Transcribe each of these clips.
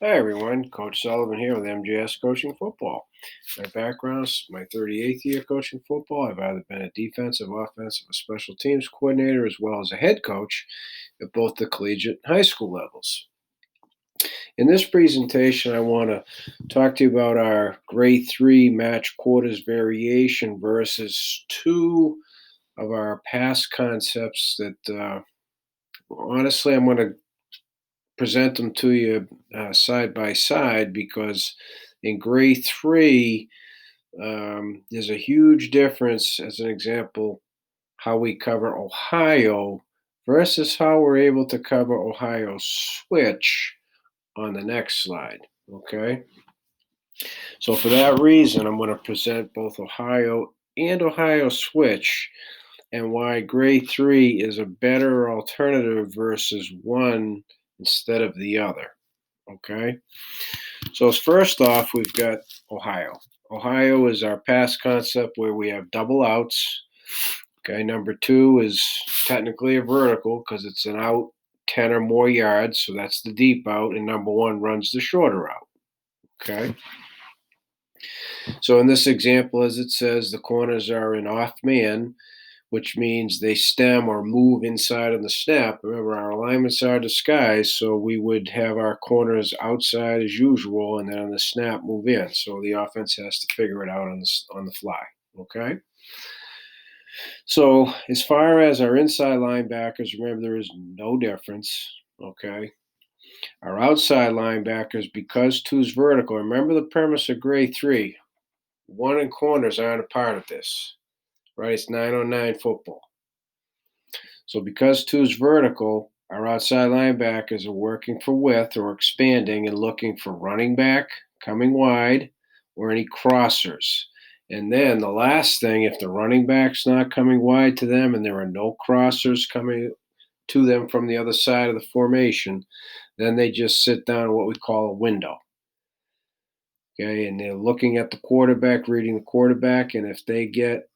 Hi everyone, Coach Sullivan here with MGS Coaching Football. My background is my 38th year coaching football. I've either been a defensive, offensive, or special teams coordinator as well as a head coach at both the collegiate and high school levels. In this presentation, I want to talk to you about our grade 3 match quarters variation versus two of our past concepts that honestly I'm going to present them to you side by side because in grade 3, there's a huge difference, as an example, how we cover Ohio versus how we're able to cover Ohio Switch on the next slide. Okay. So, for that reason, I'm going to present both Ohio and Ohio Switch and why grade 3 is a better alternative versus one instead of the other. Okay. So first off, we've got Ohio. Ohio is our past concept where we have double outs. Okay, number two is technically a vertical because it's an out 10 or more yards, so that's the deep out, and number one runs the shorter out. Okay. So in this example, as it says, the corners are in off man, which means they stem or move inside of the snap. Remember, our alignments are disguised, so we would have our corners outside as usual, and then on the snap move in. So the offense has to figure it out on the fly. Okay. So as far as our inside linebackers, remember there is no difference. Okay. Our outside linebackers, because two's vertical. Remember the premise of grade 3. One and corners aren't a part of this, right? It's 9-on-9 football. So because two's vertical, our outside linebackers are working for width or expanding and looking for running back, coming wide, or any crossers. And then the last thing, if the running back's not coming wide to them and there are no crossers coming to them from the other side of the formation, then they just sit down in what we call a window. Okay, and they're looking at the quarterback, reading the quarterback, and if they get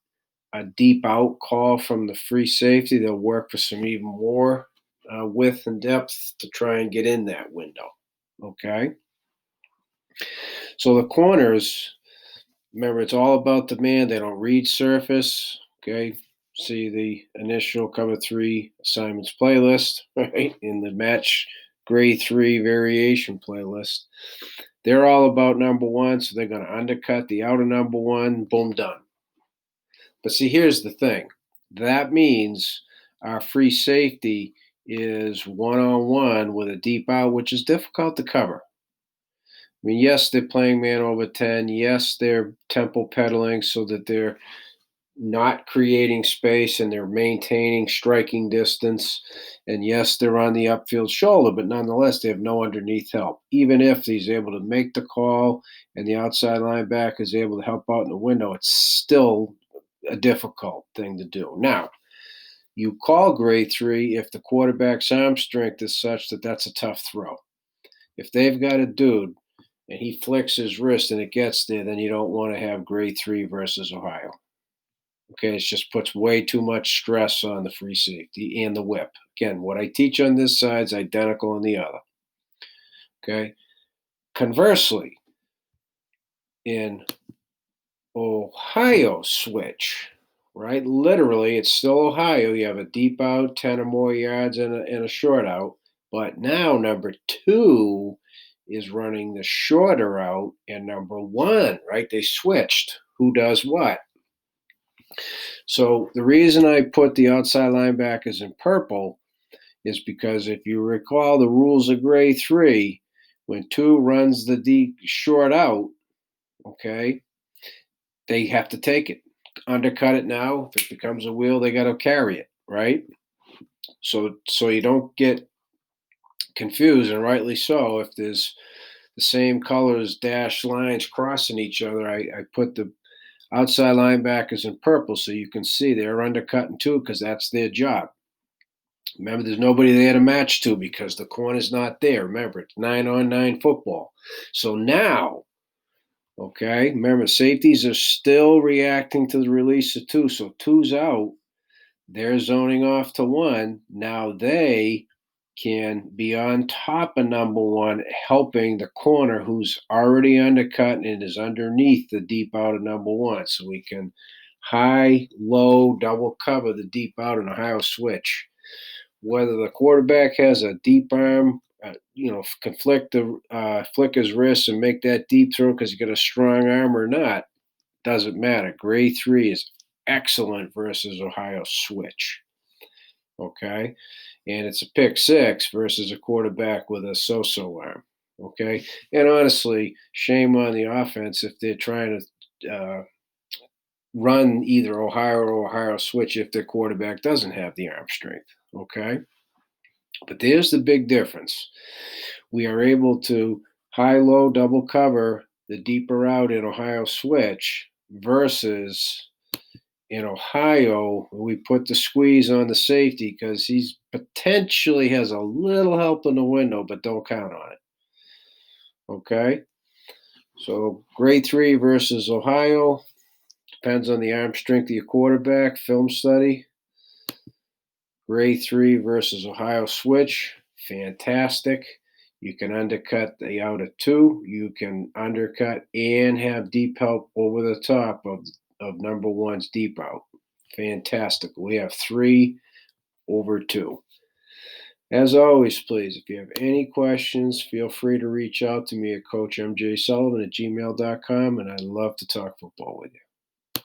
a deep out call from the free safety, they'll work for some even more width and depth to try and get in that window. Okay. So the corners, remember, it's all about the man. They don't read surface. Okay. See the initial cover 3 assignments playlist, right? In the match grade 3 variation playlist. They're all about number one. So they're going to undercut the outer number one. Boom, done. But see, here's the thing. That means our free safety is one-on-one with a deep out, which is difficult to cover. I mean, yes, they're playing man over 10. Yes, they're tempo pedaling so that they're not creating space and they're maintaining striking distance. And yes, they're on the upfield shoulder, but nonetheless, they have no underneath help. Even if he's able to make the call and the outside linebacker is able to help out in the window, it's still a difficult thing to do. Now, you call grade 3 if the quarterback's arm strength is such that that's a tough throw. If they've got a dude and he flicks his wrist and it gets there, then you don't want to have grade 3 versus Ohio. Okay, it just puts way too much stress on the free safety and the whip. Again, what I teach on this side is identical on the other. Okay. Conversely, in Ohio Switch, right? Literally, it's still Ohio. You have a deep out, 10 or more yards, and a short out. But now number two is running the shorter out, and number one, right? They switched. Who does what? So the reason I put the outside linebackers in purple is because if you recall the rules of grade 3, when two runs the deep short out, okay, they have to take it. Undercut it now. If it becomes a wheel, they got to carry it, right? So you don't get confused, and rightly so. If there's the same colors, dashed lines crossing each other, I put the outside linebackers in purple so you can see they're undercutting too because that's their job. Remember, there's nobody there to match to because the corner's not there. Remember, it's 9-on-9 football. So now, okay, remember, safeties are still reacting to the release of two. So two's out. They're zoning off to one. Now they can be on top of number one, helping the corner who's already undercut and is underneath the deep out of number one. So we can high, low, double cover the deep out in Ohio switch. Whether the quarterback has a deep arm, can flick his wrist and make that deep throw because he got a strong arm or not, doesn't matter. Grade 3 is excellent versus Ohio switch. Okay. And it's a pick six versus a quarterback with a so-so arm. Okay. And honestly, shame on the offense if they're trying to run either Ohio or Ohio switch if their quarterback doesn't have the arm strength. Okay. But there's the big difference. We are able to high low double cover the deeper out in Ohio switch versus in Ohio, we put the squeeze on the safety because he's potentially has a little help in the window, but don't count on it. Okay. So grade 3 versus Ohio depends on the arm strength of your quarterback. Film study. Grade 3 versus Ohio switch. Fantastic. You can undercut the out of two. You can undercut and have deep help over the top of number one's deep out. Fantastic. We have 3 over 2. As always, please, if you have any questions, feel free to reach out to me at CoachMJSullivan@gmail.com, and I'd love to talk football with you.